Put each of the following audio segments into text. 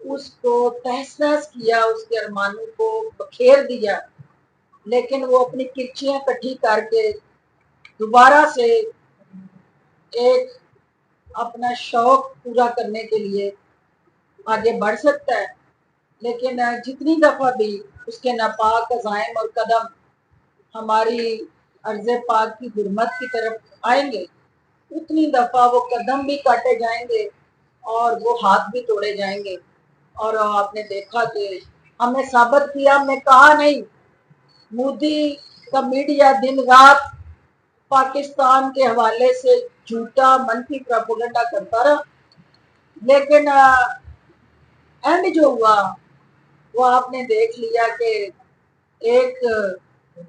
اس کو تہس نہس کیا، اس کے ارمانوں کو بکھیر دیا، لیکن وہ اپنی کرچیاں کٹھی کر کے دوبارہ سے ایک اپنا شوق پورا کرنے کے لیے آگے بڑھ سکتا ہے۔ لیکن جتنی دفعہ بھی اس کے ناپاک عزائم اور قدم ہماری عرض پاک کی حرمت کی طرف آئیں گے، اتنی دفعہ وہ قدم بھی کاٹے جائیں گے اور وہ ہاتھ بھی توڑے جائیں گے۔ اور آپ نے دیکھا کہ ہم نے ثابت کیا، ہم نے کہا نہیں، مودی کا میڈیا دن رات پاکستان کے حوالے سے جھوٹا منفی پروپیگنڈا کرتا رہا، لیکن اینڈ جو ہوا وہ آپ نے دیکھ لیا کہ ایک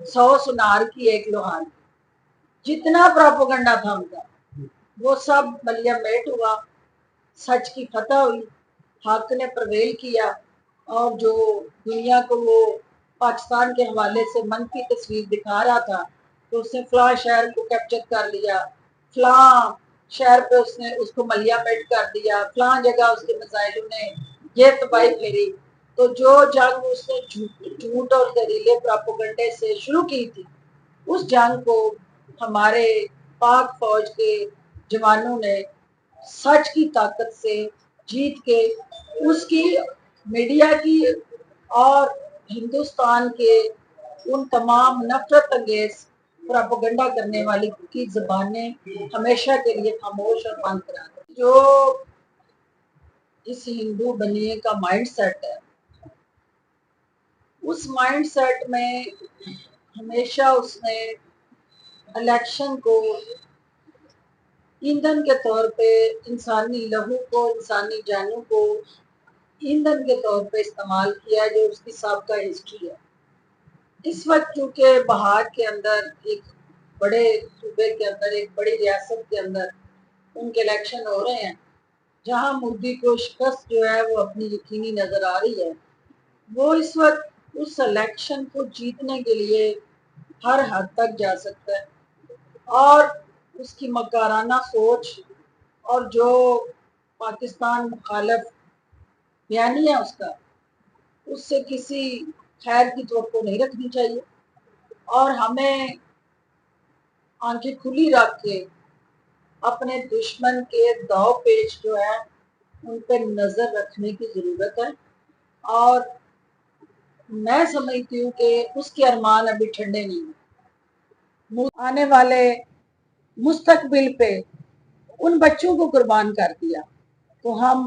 100 سنار کی ایک لوہار کی، جتنا پروپیگنڈا تھا ان کا وہ سب ملیا میٹ ہوا، سچ کی فتح ہوئی، حق نے پرویل کیا، اور جو دنیا کو وہ پاکستان کے حوالے سے منفی تصویر دکھا رہا تھا تو اس نے فلاں شہر کو کیپچر کر لیا، فلاں شہر پہ اس نے اس کو ملیا میٹ کر دیا، فلاں جگہ اس کے میزائلوں نے یہ تباہی پھیری۔ تو جو جنگ اس نے جھوٹ اور زہریلے پروپیگنڈے سے شروع کی تھی، اس جنگ کو ہمارے پاک فوج کے جوانوں نے سچ کی طاقت سے جیت کے اس کی میڈیا کی اور ہندوستان کے ان تمام نفرت انگیز پروپیگنڈا کرنے والی کی زبانیں ہمیشہ کے لیے خاموش اور بند کرا دیں۔ جو اس ہندو بنیے کا مائنڈ سیٹ ہے، اس مائنڈ سیٹ میں ہمیشہ اس نے الیکشن کو ایندھن کے طور پہ انسانی لہو کو، انسانی جانوں کو ایندھن کے طور پہ استعمال کیا، جو اس کی سابقہ ہسٹری ہے۔ اس وقت چونکہ بہار کے اندر، ایک بڑے صوبے کے اندر، ایک بڑی ریاست کے اندر ان کے الیکشن ہو رہے ہیں، جہاں مودی کو شکست جو ہے وہ اپنی یقینی نظر آ رہی ہے، وہ اس وقت اس الیکشن کو جیتنے کے لیے ہر حد تک جا سکتا ہے، اور اس کی مکارانہ سوچ اور جو پاکستان مخالف بیانیہ اس کا، اس سے کسی خیر کی توقع نہیں رکھنی چاہیے، اور ہمیں آنکھیں کھلی رکھ کے اپنے دشمن کے داؤ پیچ جو ہے ان پہ نظر رکھنے کی ضرورت ہے۔ اور میں سمجھتی ہوں کہ اس کے ارمان ابھی ٹھنڈے نہیں ہیں۔ آنے والے مستقبل پہ ان بچوں کو قربان کر دیا تو ہم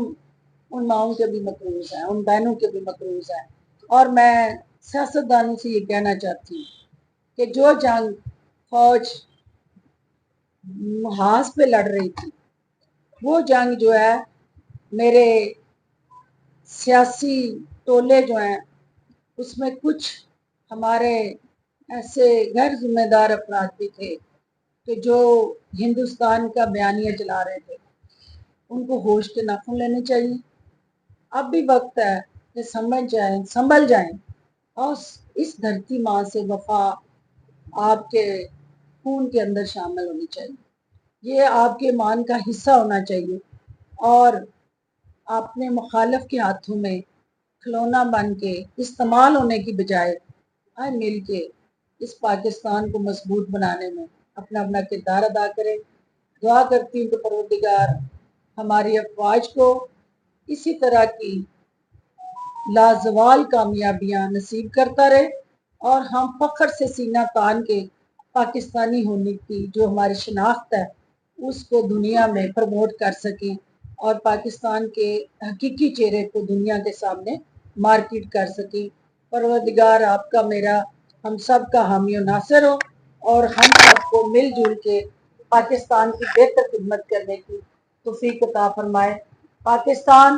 ان ماؤں کے بھی مقروض ہیں، ان بہنوں کے بھی مقروض ہیں۔ اور میں سیاستدانوں سے یہ کہنا چاہتی ہوں کہ جو جنگ فوج محاذ پہ لڑ رہی تھی، وہ جنگ جو ہے میرے سیاسی ٹولے جو ہیں اس میں کچھ ہمارے ایسے غیر ذمہ دار افراد بھی تھے کہ جو ہندوستان کا بیانیہ چلا رہے تھے، ان کو ہوش کے ناخن لینے چاہیے۔ اب بھی وقت ہے کہ سمجھ جائیں، سنبھل جائیں، اور اس دھرتی ماں سے وفا آپ کے خون کے اندر شامل ہونی چاہیے، یہ آپ کے ایمان کا حصہ ہونا چاہیے، اور اپنے مخالف کے ہاتھوں میں کھلونا بن کے استعمال ہونے کی بجائے مل کے اس پاکستان کو مضبوط بنانے میں اپنا اپنا کردار ادا کریں۔ دعا کرتی ہوں کہ پروردگار ہماری افواج کو اسی طرح کی لازوال کامیابیاں نصیب کرتا رہے، اور ہم فخر سے سینہ تان کے پاکستانی ہونے کی جو ہماری شناخت ہے اس کو دنیا میں پروموٹ کر سکیں، اور پاکستان کے حقیقی چہرے کو دنیا کے سامنے مارکیٹ کر سکیں۔ پروردگار آپ کا، میرا، ہم سب کا حامی و ناصر ہو، اور ہم سب کو مل جل کے پاکستان کی بہتر خدمت کرنے کی توفیق عطا فرمائے۔ پاکستان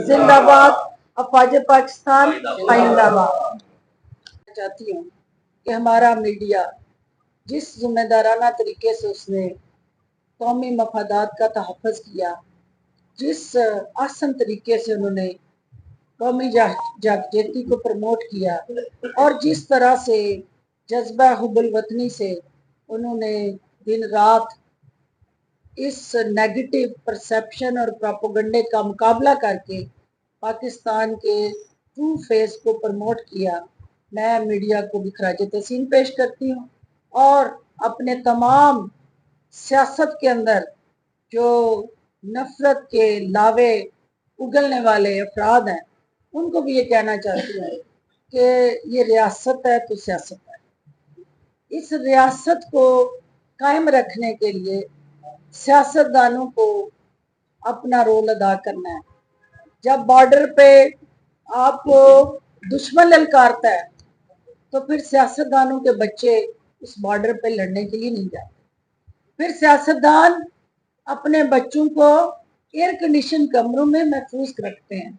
زندہ باد، افواج پاکستان آئندہ آباد۔ چاہتی ہوں کہ ہمارا میڈیا جس ذمہ دارانہ طریقے سے اس نے قومی مفادات کا تحفظ کیا، جس احسن طریقے سے انہوں نے قومی یکجہتی کو پروموٹ کیا، اور جس طرح سے جذبہ حب الوطنی سے انہوں نے دن رات اس نیگیٹو پرسیپشن اور پروپیگنڈے کا مقابلہ کر کے پاکستان کے ٹرو فیس کو پروموٹ کیا، میں میڈیا کو بھی خراج تحسین پیش کرتی ہوں، اور اپنے تمام سیاست کے اندر جو نفرت کے لاوے اگلنے والے افراد ہیں ان کو بھی یہ کہنا چاہتی ہوں کہ یہ ریاست ہے تو سیاست ہے، اس ریاست کو قائم رکھنے کے لیے سیاستدانوں کو اپنا رول ادا کرنا ہے۔ جب بارڈر پہ آپ کو دشمن للکارتا ہے تو پھر سیاستدانوں کے بچے اس بارڈر پہ لڑنے کے لیے نہیں جاتے، پھر سیاستدان اپنے بچوں کو ایئر کنڈیشن کمروں میں محفوظ رکھتے ہیں،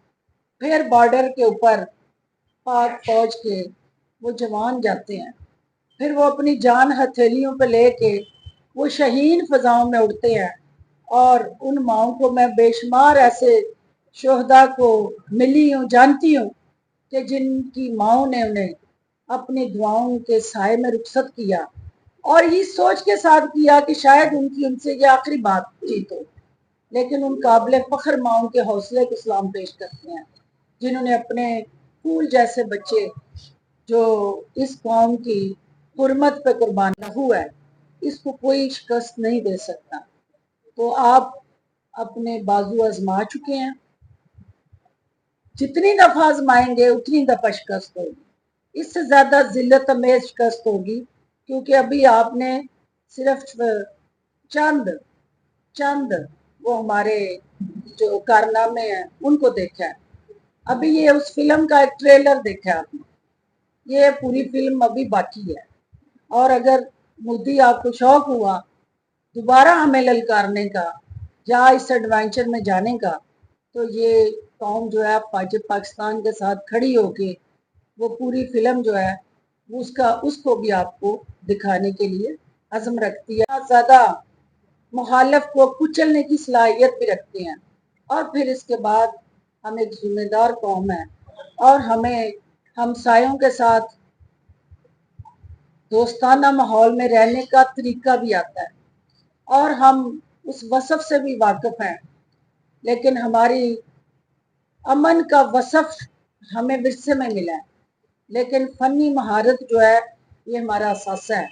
پھر بارڈر کے اوپر پاک فوج کے وہ جوان جاتے ہیں، پھر وہ اپنی جان ہتھیلیوں پہ لے کے وہ شہین فضاؤں میں اڑتے ہیں، اور ان ماؤں کو میں بے شمار ایسے شہداء کو ملی ہوں، جانتی ہوں کہ جن کی ماؤں نے انہیں اپنی دعاؤں کے سائے میں رخصت کیا، اور یہ سوچ کے ساتھ کیا کہ شاید ان سے یہ آخری بات چیت ہو، لیکن ان قابل فخر ماؤں کے حوصلے کو سلام پیش کرتے ہیں جنہوں نے اپنے پھول جیسے بچے جو اس قوم کی حرمت پہ قربان ہوا ہے، اس کو کوئی شکست نہیں دے سکتا۔ تو آپ اپنے بازو آزما چکے ہیں، جتنی دفعہ آزمائیں گے اتنی دفعہ شکست ہوگی، اس سے زیادہ ذلت امیز شکست ہوگی، کیونکہ ابھی آپ نے صرف چند وہ ہمارے جو کارنامے ہیں ان کو دیکھا ہے، ابھی یہ اس فلم کا ایک ٹریلر دیکھا آپ نے، یہ پوری فلم ابھی باقی ہے، اور اگر مودی آپ کو شوق ہوا دوبارہ ہمیں للکارنے کا یا اس ایڈونچر میں جانے کا، تو یہ قوم جو ہے پاکستان کے ساتھ کھڑی ہو کے وہ پوری فلم جو ہے اس کو بھی آپ کو دکھانے کے لیے عزم رکھتی ہے، زیادہ مخالف کو کچلنے کی صلاحیت بھی رکھتے ہیں، اور پھر اس کے بعد ہم ایک ذمہ دار قوم ہے، اور ہمیں ہمسایوں کے ساتھ دوستانہ ماحول میں رہنے کا طریقہ بھی آتا ہے، اور ہم اس وصف سے بھی واقف ہیں، لیکن ہماری امن کا وصف ہمیں ورثے میں ملا ہے، لیکن فنی مہارت جو ہے یہ ہمارا اثاثہ ہے،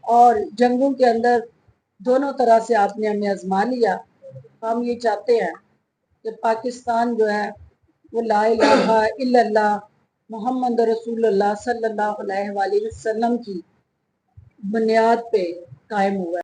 اور جنگوں کے اندر دونوں طرح سے آپ نے ہمیں آزما لیا۔ ہم یہ چاہتے ہیں کہ پاکستان جو ہے وہ لا الہ الا اللہ محمد رسول اللہ صلی اللہ علیہ وآلہ وسلم کی بنیاد پہ قائم ہوا ہے۔